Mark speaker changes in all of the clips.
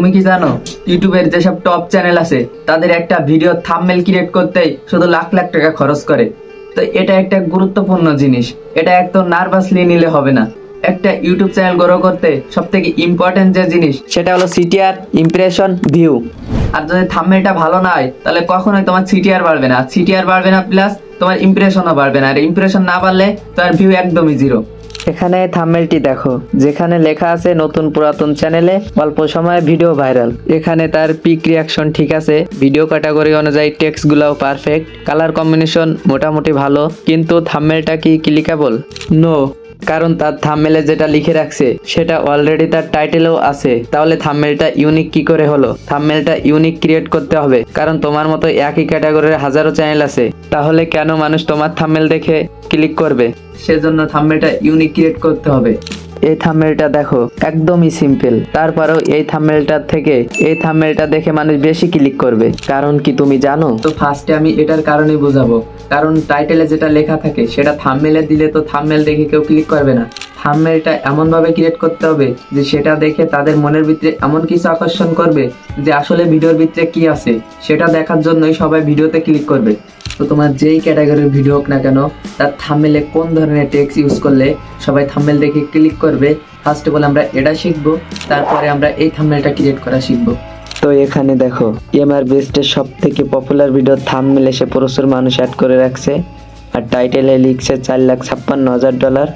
Speaker 1: তুমি কি জানো ইউটিউবের যেসব টপ চ্যানেল আছে তাদের একটা ভিডিও থাম্বনেল ক্রিয়েট করতেই শুধু লাখ লাখ টাকা খরচ করে। তো এটা একটা গুরুত্বপূর্ণ জিনিস, এটা একদম নার্ভাসলি নিলে হবে না। একটা ইউটিউব চ্যানেল গ্রো করতে সব থেকে ইম্পর্টেন্ট যে জিনিস সেটা হলো সিটিআর, ইমপ্রেশন, ভিউ। আর যদি থাম্বনেলটা ভালো না হয় তাহলে কখনোই তোমার সিটিআর বাড়বে না, সিটিআর বাড়বে না, প্লাস তোমার ইমপ্রেশনও বাড়বে না। আর ইমপ্রেশন না বাড়লে তোমার ভিউ একদমই জিরো। এখানে থাম্বনেলটি দেখো, যেখানে লেখা আছে নতুন পুরাতন চ্যানেলে অল্প সময়ে ভিডিও ভাইরাল। এখানে তার পিক রিয়াকশন ঠিক আছে, ভিডিও ক্যাটাগরি অনুযায়ী টেক্সট গুলাও পারফেক্ট, কালার কম্বিনেশন মোটামুটি ভালো, কিন্তু থাম্বনেলটা কি ক্লিকেবল? নো, কারণ তার থাম্বনেলে যেটা লিখে রাখছে সেটা অলরেডি তার টাইটেলেও আছে। তাহলে থাম্বনেলটা ইউনিক কি করে হলো? থাম্বনেলটা ইউনিক ক্রিয়েট করতে হবে, কারণ তোমার মতো একই ক্যাটাগরির হাজারো চ্যানেল আছে। তাহলে কেন মানুষ তোমার থাম্বনেল দেখে ক্লিক করবে? সেজন্য থাম্বনেলটা ইউনিক ক্রিয়েট করতে হবে। এই থাম্বনেলটা দেখো, একদমই সিম্পল, তারপরেও এই থাম্বনেলটা দেখে মানুষ বেশি ক্লিক করবে। কারণ কি তুমি জানো? তো ফার্স্টে আমি এটার কারণেই বোঝাবো। কারণ টাইটেলে যেটা লেখা থাকে সেটা থাম্বনেলে দিলে তো থাম্বনেল দেখে কেউ ক্লিক করবে না। থাম্বনেলটা এমন ভাবে ক্রিয়েট করতে হবে যে সেটা দেখে তাদের মনের ভিতরে এমন কিছু আকর্ষণ করবে যে আসলে ভিডিওর ভিতরে কি আছে সেটা দেখার জন্যই সবাই ভিডিওতে ক্লিক করবে। তো তোমার যেই ক্যাটাগরির ভিডিও হোক না কেন, তার থাম্বনেলে কোন ধরনের টেক্সট ইউজ করলে সবাই থাম্বনেল দেখে ক্লিক করবে, ফার্স্ট অফ অল আমরা এটা শিখবো। তারপরে আমরা এই থাম্বনেলটা ক্রিয়েট করা শিখবো। তো এখানে দেখো, এমআর বেস্টের সব থেকে পপুলার ভিডিও থাম্বনেল এসে প্রচুর মানুষ অ্যাড করে রাখছে, আর টাইটেলে লিখছে $4,56,000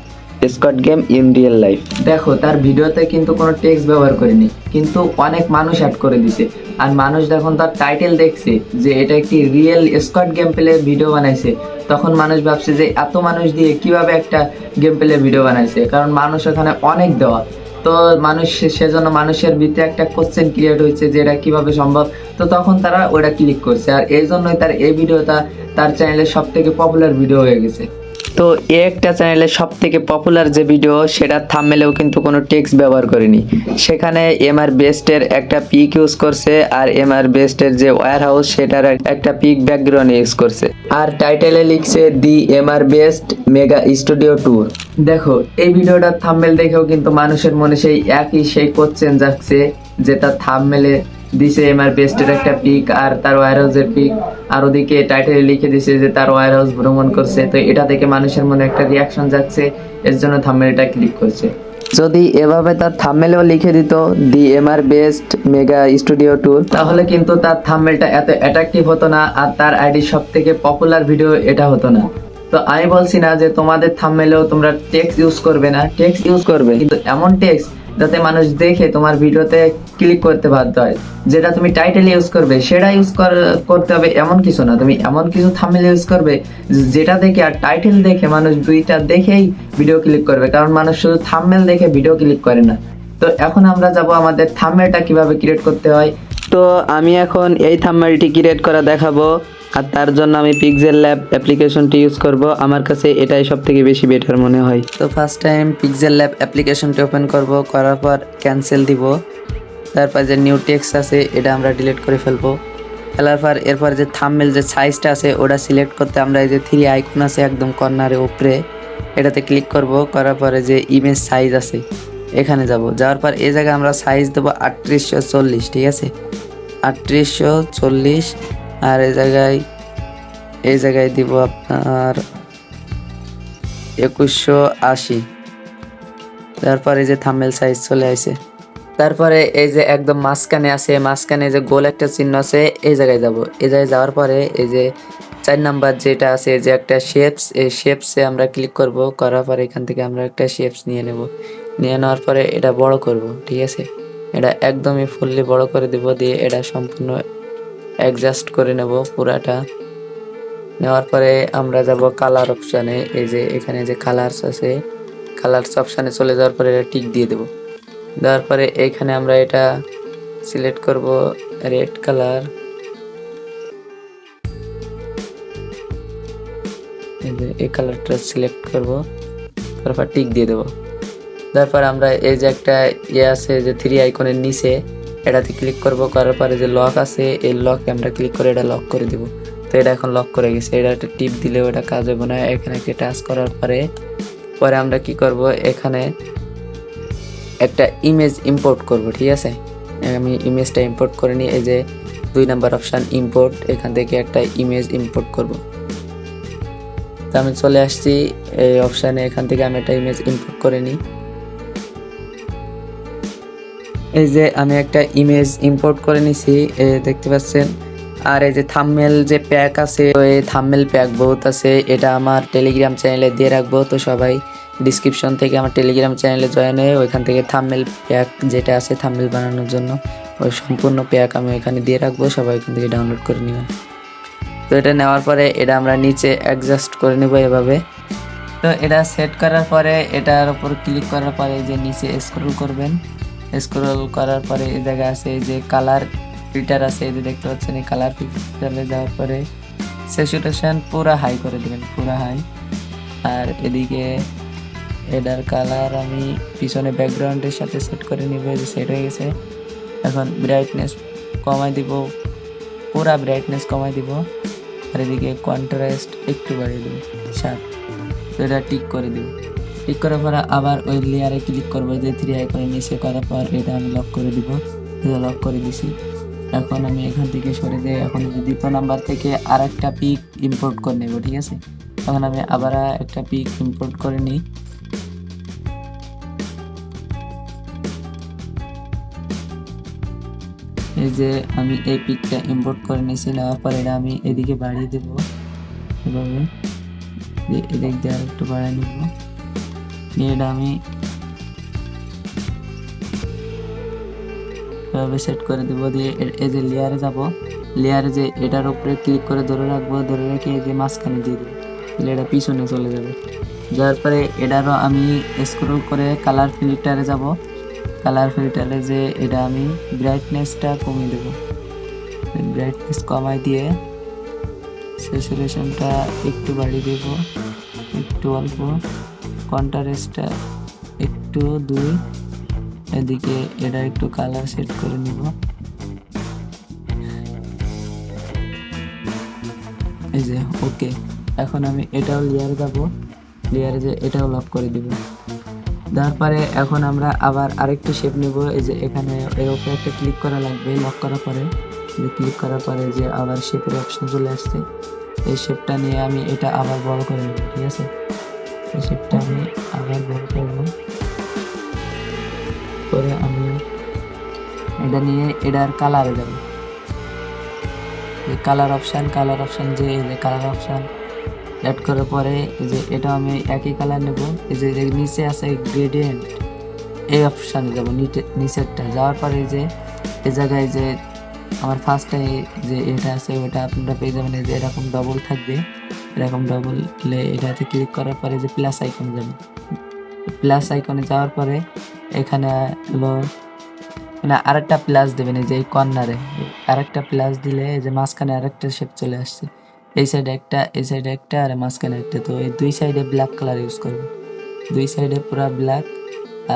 Speaker 1: squad game in real life. দেখো, তার ভিডিওতে কিন্তু কোনো টেক্সট ব্যবহার করেনি, কিন্তু অনেক মানুষ অ্যাড করে দিছে। আর মানুষ যখন তার টাইটেল দেখছে যে এটা একটি real squad game play video বানাইছে, তখন মানুষ ভাবছে যে এত মানুষ দিয়ে কিভাবে একটা গেম প্লে ভিডিও বানাইছে, কারণ মানুষ ওখানে অনেক দেওয়া। তো মানুষ সেজন্য মানুষের ভিতরে একটা কোশ্চেন ক্রিয়েট হয়েছে যে এটা কিভাবে সম্ভব। তো তখন তারা ওটা ক্লিক করছে, আর এই জন্যই তার এই ভিডিওটা তার চ্যানেলের সব থেকে পপুলার ভিডিও হয়ে গেছে। তো একটা চ্যানেলের সব থেকে পপুলার যে ভিডিও সেটা থাম্বনেলেও কিন্তু কোনো টেক্সট ব্যবহার করেনি, সেখানে এমআর বেস্টের একটা পিক ইউজ করছে, আর এমআর বেস্টের যে ওয়্যার হাউস সেটার একটা পিক ব্যাকগ্রাউন্ড ইউজ করছে, আর টাইটেলে লিখছে the Mr Beast mega studio tour. দেখো, এই ভিডিওটার থাম্বনেল দেখেও কিন্তু মানুষের মনে সেই কোশ্চেন যাচ্ছে যে তার থাম্বনেলে দিছে এমআর বেস্টের একটা পিক আর তার ওয়্যার হাউসের পিক, আর ওদিকে টাইটেলে লিখে দিছে যে তার ওয়্যার হাউস ভ্রমণ করছে। তো এটা দেখে মানুষের মনে একটা রিয়াকশন যাচ্ছে, এর জন্য থাম্বনেলটা ক্লিক করছে। যদি এভাবে তার থাম্বনেলেও লিখে দিত the Mr Beast mega studio tour, তাহলে কিন্তু তার থাম্বনেলটা এত অ্যাট্রাকটিভ হতো না, আর তার আইডি সব থেকে পপুলার ভিডিও এটা হতো না। তো আমি বলছি না যে তোমাদের থাম্বনেলেও তোমরা টেক্সট ইউজ করবে না, টেক্সট ইউজ করবে, কিন্তু এমন টেক্সট যাতে মানুষ দেখে তোমার ভিডিওতে ক্লিক করতে বাধ্য হয়। যেটা তুমি টাইটেল ইউজ করবে সেটা ইউজ করতে হবে এমন কিছু না, তুমি এমন কিছু থাম্বনেল ইউজ করবে যেটা দেখে আর টাইটেল দেখে মানুষ দুইটা দেখেই ভিডিও ক্লিক করবে, কারণ মানুষ শুধু থাম্বনেল দেখে ভিডিও ক্লিক করে না। তো এখন আমরা যাব আমাদের থাম্বনেলটা কিভাবে ক্রিয়েট করতে হয়। তো আমি এখন এই থাম্বনেলটি ক্রিয়েট করা দেখাবো, আর তার জন্য আমি পিক্সেল ল্যাব অ্যাপ্লিকেশনটি ইউজ করব। আমার কাছে এটাই সব থেকে বেশি বেটার মনে হয়। তো ফার্স্ট টাইম পিক্সেল ল্যাব অ্যাপ্লিকেশনটি ওপেন করব, করার পর ক্যান্সেল দিব। তারপর যে নিউ টেক্সট আছে এটা আমরা ডিলিট করে ফেলবো। ফেলার পর এরপর যে থাম্বনেল যে সাইজটা আছে ওটা সিলেক্ট করতে আমরা এই যে 3 আইকন আছে একদম কর্নারে উপরে, এটাতে ক্লিক করব। করার পরে যে ইমেজ সাইজ আছে এখানে যাব, যাওয়ার পর এই জায়গায় আমরা সাইজ দেবো 3840, ঠিক আছে, 3840। আর এই জায়গায় দিব আপনার 2180। তারপরে যে থাম্বনেল সাইজ চলে আসে। তারপরে এই যে একদম মাঝখানে আছে, মাঝখানে যে গোল একটা চিহ্ন আছে এই জায়গায় যাব। এই জায়গায় যাওয়ার পরে এই যে 4 নাম্বার যেটা আছে যে একটা শেপস, এই শেপসে আমরা ক্লিক করব। করার পরে এখান থেকে আমরা একটা শেপস নিয়ে নেব। নিয়ে নেওয়ার পরে এটা বড় করব, ঠিক আছে, এটা একদমই ফুললি বড় করে দেব, দিয়ে এটা সম্পূর্ণ অ্যাডজাস্ট করে নেব পুরাটা। নেওয়ার পরে আমরা যাব কালার অপশানে, এই যে এখানে যে কালারস আছে কালারস অপশানে চলে যাওয়ার পরে এটা টিক দিয়ে দেব। দেওয়ার পরে এখানে আমরা এটা সিলেক্ট করব রেড কালার, এই কালারটা সিলেক্ট করব, তারপর টিক দিয়ে দেব। তারপর আমরা এই যে একটা আছে যে 3 আইকনের নিচে এটাতে ক্লিক করব। করার পরে যে লক আছে এই লকে আমরা ক্লিক করে এটা লক করে দিব। তো এটা এখন লক করে গেছে, এটা একটা টিপ দিলেও এটা কাজ হবে না। এখানে একটা টাচ করার পরে আমরা কি করব, এখানে একটা ইমেজ ইম্পোর্ট করব, ঠিক আছে,
Speaker 2: আমি ইমেজটা ইম্পোর্ট করে নিই। এই যে 2 নাম্বার অপশান ইম্পোর্ট, এখান থেকে একটা ইমেজ ইম্পোর্ট করব। তো আমি চলে আসছি এই অপশানে, এখান থেকে আমি একটা ইমেজ ইম্পোর্ট করে নিই। এই যে আমি একটা ইমেজ ইম্পোর্ট করে নিছি, দেখতে পাচ্ছেন। আর এই যে থাম্বনেল যে প্যাক আছে, ওই থাম্বনেল প্যাক বহুত আছে, এটা আমার টেলিগ্রাম চ্যানেলে দিয়ে রাখবো। তো সবাই ডিসক্রিপশন থেকে আমার টেলিগ্রাম চ্যানেলে জয়েন হয়ে ওইখান থেকে থাম্বনেল প্যাক যেটা আছে থাম্বনেল বানানোর জন্য, ওই সম্পূর্ণ প্যাক আমি ওইখানে দিয়ে রাখবো, সবাই ওইখান থেকে ডাউনলোড করে নেবেন। তো এটা নেওয়ার পরে এটা আমরা নিচে অ্যাডজাস্ট করে নেব এভাবে। তো এটা সেট করার পরে এটার উপর ক্লিক করার পরে যে নিচে স্ক্রল করবেন, স্ক্রল করার পরে এই জায়গায় আছে এই যে কালার ফিল্টার আছে, এই যে দেখতে পাচ্ছেন। এই কালার ফিল্টারে যাওয়ার পরে স্যাচুরেশন পুরা হাই করে দেবেন, পুরা হাই। আর এদিকে এটার কালার আমি পিছনে ব্যাকগ্রাউন্ডের সাথে সেট করে নিব, যে সেট হয়ে গেছে। এখন ব্রাইটনেস কমাই দিব, পুরা ব্রাইটনেস কমাই দিব। আর এদিকে কন্ট্রাস্ট একটু বাড়িয়ে দেব 7। তো এটা টিক করে দেব। টিক করার পরে আবার ওই লেয়ারে ক্লিক করবো, যে 3 আইকনের নিচে করার পর এটা আমি লক করে দিব। এটা লক করে দিছি। এখন আমি এখান থেকে সরে যাই, এখন দ্বিতীয় নাম্বার থেকে আর একটা পিক ইম্পোর্ট করে নেব, ঠিক আছে। এখন আমি আবার একটা পিক ইম্পোর্ট করে নিই। এই যে আমি এই পিকটা ইম্পোর্ট করে নিয়েছি, নেওয়ার পর এটা আমি এদিকে বাড়িয়ে দেব, এভাবে এদিক দিয়ে আর একটু বাড়িয়ে নেব। নিয়ে এটা আমি এভাবে সেট করে দেবো। দিয়ে এই যে লেয়ারে যাব, লেয়ারে যে এটার উপরে ক্লিক করে ধরে রাখবো, ধরে রেখে এই যে মাঝখানে দিয়ে দেবো, তাহলে এটা পিছনে চলে যাবে। যাওয়ার পরে এটারও আমি স্ক্রল করে কালার ফিল্টারে যাব। কালার ফিল্টারে যে এটা আমি ব্রাইটনেসটা কমিয়ে দেবো, ব্রাইটনেস কমাই দিয়ে স্যাচুরেশনটা একটু বাড়িয়ে দেব, একটু অল্প। কন্ট্রাস্টটা একটু 2। এদিকে এটা একটু কালার সেট করে নিব। এই যে ওকে। এখন আমি এটাও লেয়ারে যাব, লেয়ারে যে এটাও লক করে দিব। তারপরে এখন আমরা আবার আরেকটু শেপ নেব। এই যে এখানে এর উপরে একটা ক্লিক করা লাগবে, লক করার পরে ক্লিক করার পরে যে আবার শেপের অপশন চলে আসছে। এই শেপটা নিয়ে আমি এটা আবার বড় করে নেব, ঠিক আছে। এই শেপটা আমি আবার বড় করব, করে আমি এটা নিয়ে এটার কালারে যাব। কালার অপশন যে কালার অপশন অ্যাড করার পরে এই যে এটা আমি একই কালার নেব। এই যে নিচে আছে গ্রেডিয়েন্ট, এই অপশানে যাব, নিচেরটা যাওয়ার পরে যে এই জায়গায় যে আমার ফার্স্টে যে এটা আছে ওটা আপনারা পেয়ে যাবেন। এই যে এরকম ডবল থাকবে, এরকম ডবল এটাতে ক্লিক করার পরে যে প্লাস আইকনে যাবেন। প্লাস আইকনে যাওয়ার পরে এখানে হলো মানে আরেকটা প্লাস দেবেন। এই যে এই কর্নারে আরেকটা প্লাস দিলে এই যে মাঝখানে আরেকটা শেপ চলে আসছে। এই সাইডে একটা, এই সাইডে একটা, আর মাঝখানে একটা। তো এই দুই সাইডে ব্ল্যাক কালার ইউজ করবো, দুই সাইডে পুরা ব্ল্যাক।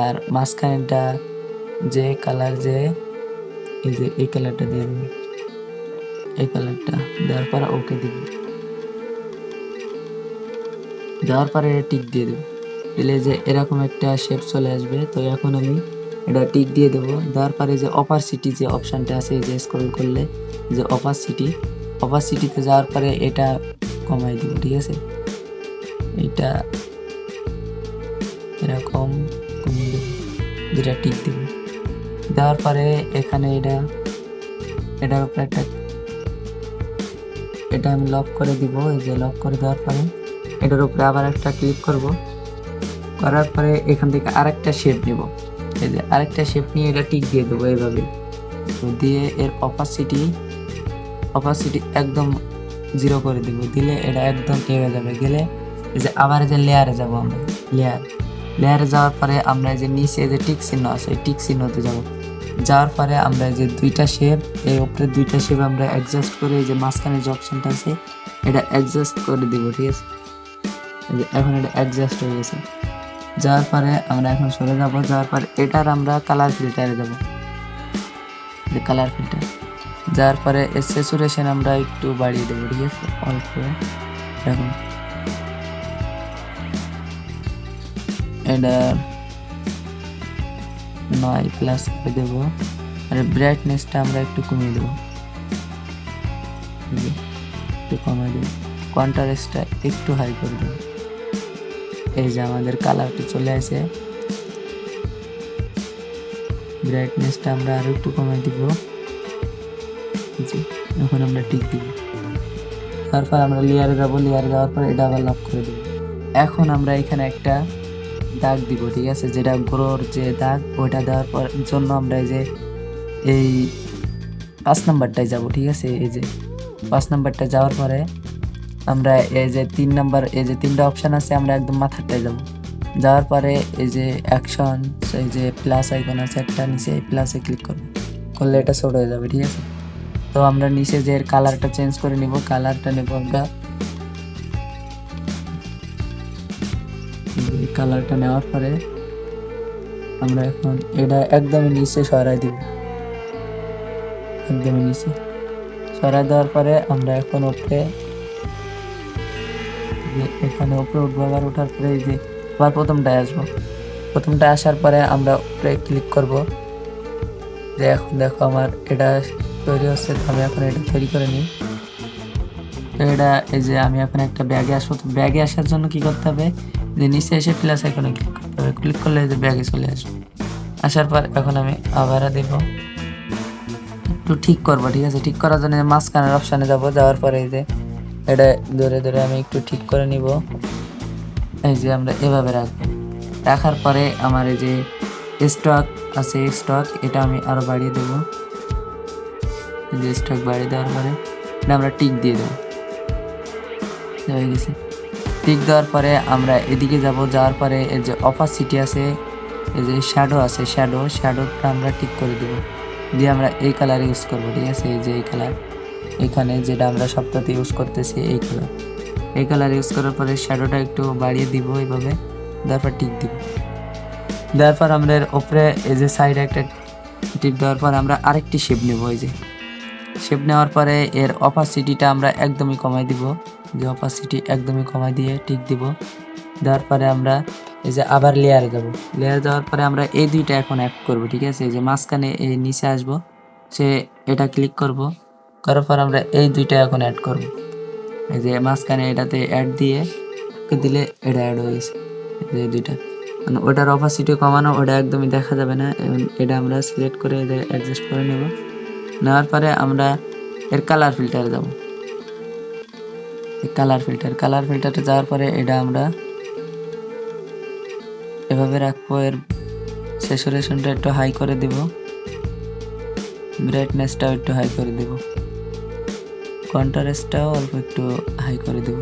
Speaker 2: আর মাঝখানেটা যে কালার যে এই যে এই কালারটা দিয়ে দেবো, এই কালারটা দেওয়ার পরে ওকে দিব। দেওয়ার পরে টিক দিয়ে দেবো, দিলে যে এরকম একটা শেপ চলে আসবে। তো এখন আমি এটা টিক দিয়ে দেবো। দেওয়ার পরে যে অপারসিটি যে অপশানটা আছে, এই যে স্ক্রল করলে যে অপারসিটিতে যাওয়ার পরে এটা কমাই দিব, ঠিক আছে। এটা এরকম কমিয়ে দেবো, দুটা টিক দেবো। দেওয়ার পরে এখানে এটার উপরে এটা আমি লক করে দিব। এই যে লক করে দেওয়ার পরে এটার উপরে আবার একটা ক্লিক করব, করার পরে এখান থেকে আরেকটা শেপ নেব। এই যে আরেকটা শেপ নিয়ে এটা টিক দিয়ে দেবো এইভাবে। দিয়ে এর অপারসিটি একদম 0 করে দিব। দিলে এটা একদম হয়ে যাবে। গেলে এই যে আবার যে লেয়ারে যাব, আমরা লেয়ারে যাওয়ার পরে আমরা যে নিচে যে টিক চিহ্ন আছে এই টিক চিহ্নতে যাব। যাওয়ার পরে আমরা যে দুইটা শেপ, এই উপরে দুইটা শেপ আমরা অ্যাডজাস্ট করে এই যে মাঝখানে যে অপশনটা আছে এটা অ্যাডজাস্ট করে দিব, ঠিক আছে। এখন এটা অ্যাডজাস্ট হয়ে গেছে। যাওয়ার পরে আমরা এখন সরে যাব। যাওয়ার পরে এটার আমরা কালার ফিল্টারে যাব, যে কালার ফিল্টার। যাওয়ার পরে এর স্যাচুরেশন আমরা একটু বাড়িয়ে দেবো, ঠিক আছে, অল্প। এখন এটা 9 প্লাস করে দেবো। আর ব্রাইটনেসটা আমরা একটু কমিয়ে দেবো, এই যে একটু কমিয়ে দেবো, কন্ট্রাস্টটা একটু হাই করে দেবো। এই যে আমাদের কালারটা চলে আসে। ব্রাইটনেসটা আমরা আরো একটু কমিয়ে দিব। এখন আমরা টিক দিব, তারপর আমরা লেয়ারে যাব, লেয়ারে যাওয়ার পর এটা আবার লক করে দেব। এখন আমরা এখানে একটা দাগ দিব, ঠিক আছে, যেটা গ্রোর যে দাগ ওইটা দেওয়ার পর জন্য আমরা এই 5 নাম্বারটায় যাব, ঠিক আছে। এই যে 5 নাম্বারটা যাওয়ার পরে আমরা এই যে 3 নাম্বার, এই যে 3টা অপশন আছে, আমরা একদম মাথারটায় যাব। যাওয়ার পরে এই যে অ্যাকশন, এই যে প্লাস আইকন আছে একটা নিচে, এই প্লাসে ক্লিক করলে এটা ছোট হয়ে যাবে, ঠিক আছে। তো আমরা নিচে যে কালারটা চেঞ্জ করে নিব, কালারটা নেব আমরা, কালারটা নেওয়ার পরে আমরা এখন এটা একদমই নিচে সরাই দিব, একদমই নিচে সরাই দেওয়ার পরে আমরা এখন উপরে, এখানে উপরে উঠবো। আবার ওঠার পরে এই যে আবার প্রথমটায় আসবো, প্রথমটায় আসার পরে আমরা উপরে ক্লিক করব। যে এখন দেখো আমার এটা তৈরি হচ্ছে, তো আমি এখন এটা তৈরি করে নিই। তো এটা এই যে আমি এখন একটা ব্যাগে আসবো, তো ব্যাগে আসার জন্য কি করতে হবে, যে নিচে এসে প্লাস আইকনে ক্লিক করতে হবে, ক্লিক করলে এই যে ব্যাগে চলে আসবে। আসার পর এখন আমি আবার দেব, একটু ঠিক করবো, ঠিক আছে। ঠিক করার জন্য মাঝখানের অপশানে যাব, যাওয়ার পরে এই যে এটা ধরে ধরে আমি একটু ঠিক করে নিব। এই যে আমরা এভাবে রাখবো, রাখার পরে আমার এই যে স্টক আছে, স্টক এটা আমি আরো বাড়িয়ে দেবো। এই যে স্টক বাড়িয়ে দেওয়ার পরে এটা আমরা টিক দিয়ে দেবো, হয়ে গেছে। টিক দেওয়ার পরে আমরা এদিকে যাব, যাওয়ার পরে এই যে অপাসিটি আছে, এই যে শ্যাডো আছে, শ্যাডোটা আমরা ঠিক করে দেব, দিয়ে আমরা এই কালার ইউজ করবো, ঠিক আছে। এই যে এই কালার, এখানে যেটা আমরা সবটাতে ইউজ করতেছি এই কালার ইউজ করার পরে শ্যাডোটা একটু বাড়িয়ে দিব এইভাবে, তারপর টিক দিব। দেওয়ার পর আমরা এর উপরে এই যে সাইডে একটা টিপ দেওয়ার পর আমরা আরেকটি শেপ নেব। এই যে শেপ নেওয়ার পরে এর অপাসিটিটা আমরা একদমই কমাই দিব, যে অপাসিটি একদমই কমাই দিয়ে টিক দিব। দেওয়ার পরে আমরা এই যে আবার লেয়ারে যাব, লেয়ার যাওয়ার পরে আমরা এই দুইটা এখন অ্যাড করব, ঠিক আছে। এই যে মাঝখানে এই নিচে আসবো, সে এটা ক্লিক করব, করার পর আমরা এই দুইটা এখন অ্যাড করব। এই যে মাঝখানে এটাতে অ্যাড দিয়ে দিলে এটা অ্যাড হয়ে গেছে, এই দুইটা। মানে ওটার অপাসিটি কমানো, ওটা একদমই দেখা যাবে না। এটা আমরা সিলেক্ট করে অ্যাডজাস্ট করে নেব। নেওয়ার পরে আমরা এর কালার ফিল্টারে যাব, কালার ফিল্টারে যাওয়ার পরে এটা আমরা এভাবে রাখবো। এর স্যাচুরেশনটা একটু হাই করে দেব, ব্রাইটনেসটাও একটু হাই করে দেব, কন্ট্রাস্টটাও অল্প একটু হাই করে দেব,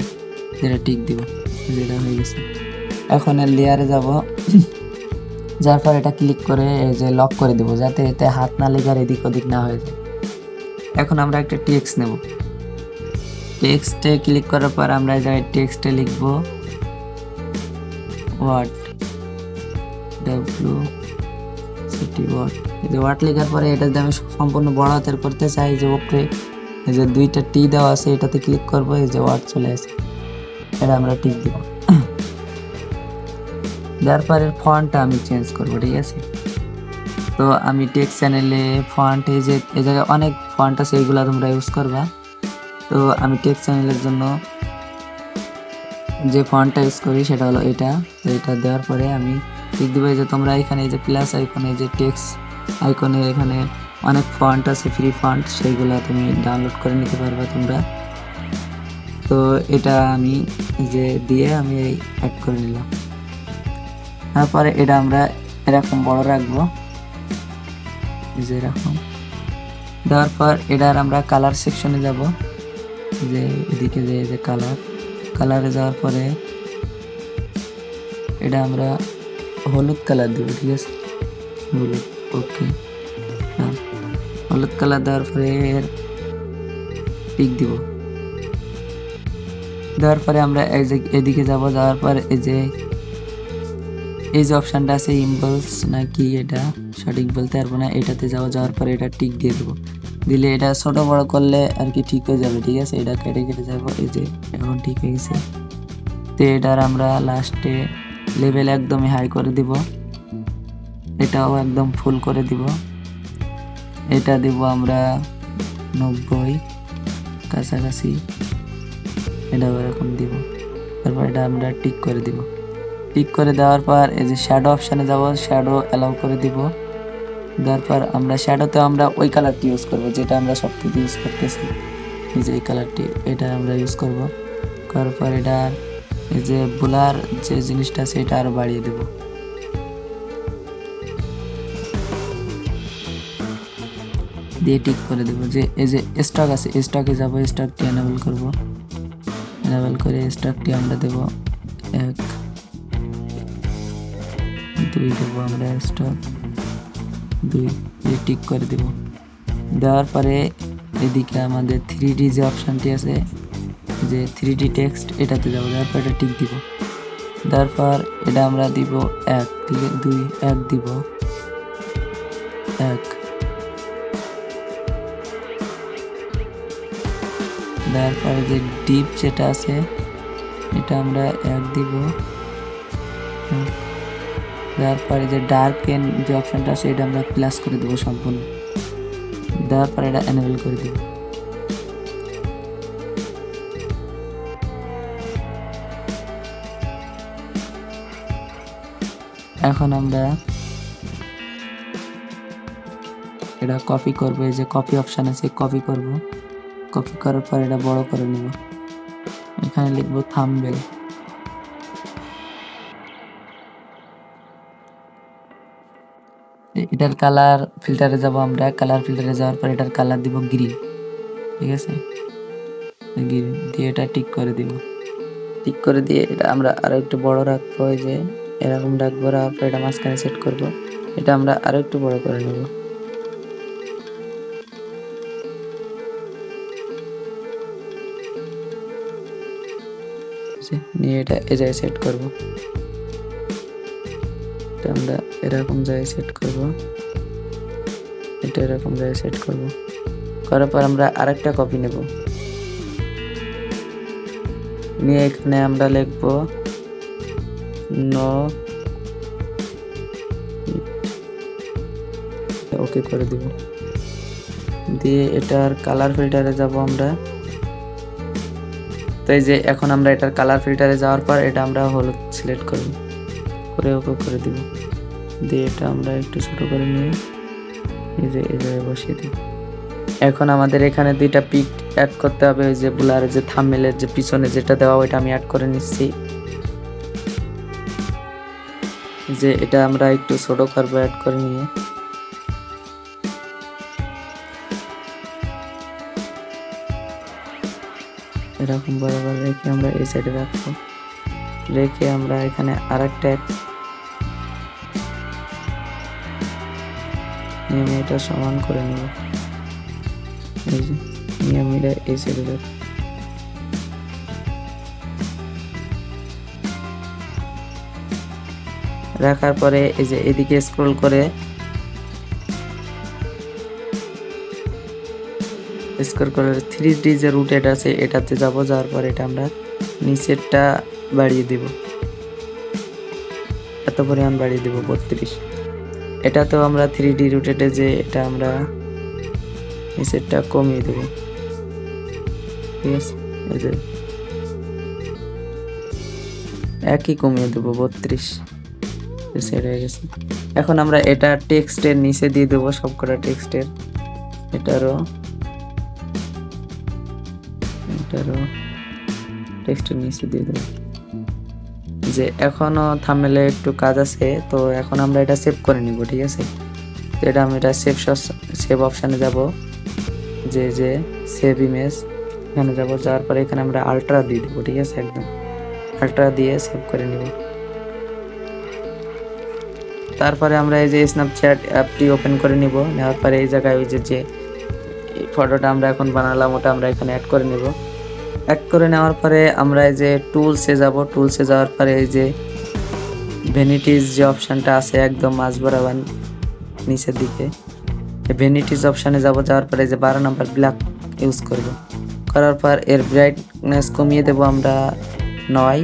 Speaker 2: যেটা টিক দিব, যেটা হয়ে গেছে। এখন এর লেয়ারে যাব, যার পর এটা ক্লিক করে এই যে লক করে দেব, যাতে এতে হাত না লেগে আর এদিক ওদিক না হয়ে যায়। এখন আমরা একটা টেক্সট নেব, টেক্সটে ক্লিক করার পর আমরা এই জায়গায় টেক্সটে লিখব ওয়াট, এই যে ওয়াট লেখার পরে এটা যদি আমি সম্পূর্ণ বড় হাতের করতে চাই, যে উপরে এই যে দুইটা টি দেওয়া আছে, এটাতে ক্লিক করব, এই যে ওয়াট চলে আসে, এটা আমরা টিক দিব। দেওয়ার পরে ফন্টটা আমি চেঞ্জ করব, ঠিক আছে। তো আমি টেক্সট চ্যানেলে ফন্ট, এই যে এই জায়গায় অনেক ফন্ট আছে, এইগুলো তোমরা ইউজ করবা। তো আমি টেক্সট চ্যানেলের জন্য যে ফন্টটা ইউজ করি সেটা হলো এটা। তো এটা দেওয়ার পরে আমি ঠিক দিব। যে তোমরা এখানে এই যে প্লাস আইকনে, যে টেক্সট আইকনে, এখানে অনেক ফন্ট আছে, ফ্রি ফন্ট, সেইগুলো তুমি ডাউনলোড করে নিতে পারবা তোমরা। তো এটা আমি যে দিয়ে আমি অ্যাড করে নিলাম। তারপরে এটা আমরা এরকম বড় রাখবো, যে এরকম। দেওয়ার পর এটার আমরা কালার সেকশনে যাব, যে এদিকে যে কালারে যাওয়ার পরে এটা আমরা হলুদ কালার দেবো, ঠিক আছে, হলুদ। ওকে, হলুদ কালার দেওয়ার পরে এর টিক দিব। দেওয়ার পরে আমরা এদিকে যাব, যাওয়ার পর এই যে অপশানটা আছে ইম্পালস নাকি, এটা সঠিক বলতে পারবো না, এটাতে যাওয়ার পরে এটা টিক দিয়ে দেবো। দিলে এটা ছোট বড় করলে আর কি ঠিক হয়ে যাবে, ঠিক আছে। এটা কেটে যাবো, এই যে এখন ঠিক হয়ে গেছে। তো এটার আমরা লাস্টে লেভেল একদমই হাই করে দিব, এটাও একদম ফুল করে দিব। এটা দেব আমরা 90 কাছাকাছি, এটা এরকম দিব। তারপর এটা আমরা টিক করে দিব। টিক করে দেওয়ার পর এই যে শ্যাডো অপশানে যাব, শ্যাডো অ্যালাউ করে দিব। দেওয়ার পর আমরা শ্যাডোতে আমরা ওই কালারটি ইউজ করব যেটা আমরা সবথেকে ইউজ করতেছি, এই যে এই কালারটি, এটা আমরা ইউজ করব। করার পর এটা এই যে ব্লার যে জিনিসটা আছে এটা আরও বাড়িয়ে দেব। দিয়ে টিক করে দেব। যে এই যে স্টক আছে, স্টকে যাব, স্টকটি এনেবল করব। এনেবল করে স্টকটি আমরা দেব 1 2 দেবো আমরা, স্টক 2 দিয়ে টিক করে দেব। দেওয়ার পরে এদিকে আমাদের 3D যে অপশানটি আছে, যে 3D টেক্সট, এটাতে যাবো। দেওয়ার পর এটা টিক দিব। দেওয়ার পর এটা আমরা দিব 1 থেকে 2 1 দিব 1। দেওয়ার পরে যে ডিপ যেটা আছে এটা আমরা 1 দিব। দেওয়ার পরে যে ডার্ক এন যে অপশানটা আছে এটা আমরা প্লাস করে দেবো সম্পূর্ণ। দেওয়ার পরে এটা এনেবল করে দেব। এখন আমরা এটা কপি করবো, এই যে কপি অপশান আছে কপি করব। কপি করার পর এটা বড় করে নিব, এখানে লিখবো থাম্বনেল। এটার কালার ফিল্টারে যাব আমরা, কালার ফিল্টারে যাওয়ার পর এটার কালার দিব গ্রিন, ঠিক আছে, গ্রিন দিয়ে এটা টিক করে দিব। টিক করে দিয়ে এটা আমরা আরো একটু বড় রাখবো, এই যে এরকম রাখবো। রাখার পর এটা মাঝখানে সেট করব, এটা আমরা আরো একটু বড় করে নেব। নিয়ে এটা এই জায়গায় সেট করব, এটা আমরা এরকম জায়গায় সেট করব, এটা এরকম জায়গায় সেট করব। করার পর আমরা আরেকটা কপি নেব, নিয়ে এখানে আমরা লিখব নো, ওকে করে দিব। দিয়ে এটার কালার ফিল্টারে যাব আমরা। তো এই যে এখন আমরা এটার কালার ফিল্টারে যাওয়ার পর এটা আমরা হলুদ সিলেক্ট করব, করে ওকে করে দিব। দিয়ে এটা আমরা একটু ছোট করে নিয়ে এই যে এই জায়গায় বসিয়ে দিব। এখন আমাদের এখানে দুইটা পিক অ্যাড করতে হবে, ওই যে ব্লারের যে থাম্বনেলের যে পিছনে যেটা দেওয়া ওইটা আমি অ্যাড করে নিচ্ছি। যে এটা আমরা একটু ছোট করবো, অ্যাড করে নিয়ে এরকম বরাবর রেখে আমরা এই সাইডে রাখবো। রেখে আমরা এখানে আরেকটা নিয়ে এটা সমান করে নেব, এই যে নিয়ে আমি এটা এই সাইডে রাখবো। রাখার পরে এই যে এদিকে স্ক্রল করে স্ক্রল করে 3D যে রুটেড আছে এটাতে যাব। যাওয়ার পর এটা আমরা নিচেরটা বাড়িয়ে দিব, এত পরিমাণ বাড়িয়ে দিব 32। এটাতেও আমরা 3D রুটেডে যে এটা আমরা নিচেরটা কমিয়ে দেব, ঠিক আছে, এই যে একই কমিয়ে দেবো 32 সেট হয়ে গেছে। এখন আমরা এটা টেক্সটের নিচে দিয়ে দেবো, সবকটা টেক্সটের এটারও টেক্সটের নিচে দিয়ে দেবো। যে এখনো থাম্বনেলে একটু কাজ আছে, তো এখন আমরা এটা সেভ করে নিব, ঠিক আছে। তো এটা আমি এটা সেভ অপশানে যাব, যে সেভ ইমেজ এখানে যাব। যাওয়ার পরে এখানে আমরা আলট্রা দিয়ে দেবো, ঠিক আছে, একদম আলট্রা দিয়ে সেভ করে নিব। তারপরে আমরা এই যে স্ন্যাপচ্যাট অ্যাপটি ওপেন করে নিব। নেওয়ার পরে এই জায়গায় ওই যে ফটোটা আমরা এখন বানালাম ওটা আমরা এখানে অ্যাড করে নিব। অ্যাড করে নেওয়ার পরে আমরা এই যে টুলসে যাব। টুলসে যাওয়ার পরে এই যে ভ্যানিটিজ যে অপশানটা আছে একদম মাঝ বরাবর নিচের দিকে, ভ্যানিটিজ অপশানে যাব। যাওয়ার পরে যে 12 নাম্বার ব্ল্যাক ইউজ করব। করার পর এর ব্রাইটনেস কমিয়ে দেব আমরা 9,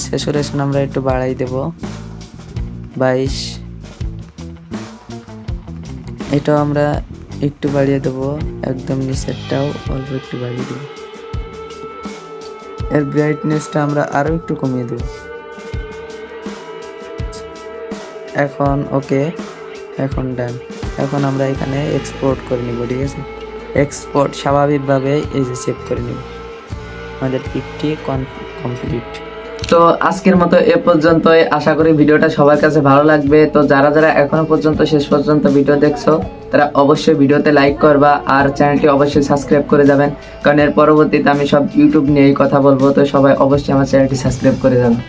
Speaker 2: স্যাচুরেশন আমরা একটু বাড়াই দেব 22। এটাও আমরা একটু বাড়িয়ে দেবো, একদম নিচেরটাও অল্প একটু বাড়িয়ে দেবো। এর ব্রাইটনেসটা আমরা আরো একটু কমিয়ে দেব। এখন ওকে, এখন ডান। এখন আমরা এখানে এক্সপোর্ট করে নিব, ঠিক আছে? এক্সপোর্ট স্বাভাবিকভাবে এই যে সেভ করে নিব। আমাদের পিকটি কমপ্লিট।
Speaker 1: তো আজকের মতো এ পর্যন্তই। আশা করি ভিডিওটা সবার কাছে ভালো লাগবে। তো যারা যারা এখনো পর্যন্ত শেষ পর্যন্ত ভিডিও দেখছো তারা অবশ্যই ভিডিওতে লাইক করবা আর চ্যানেলটি অবশ্যই সাবস্ক্রাইব করে যাবেন, কারণ এর পরবর্তীতে আমি সব ইউটিউব নিয়েই কথা বলবো। তো সবাই অবশ্যই আমার চ্যানেলটি সাবস্ক্রাইব করে যাবেন।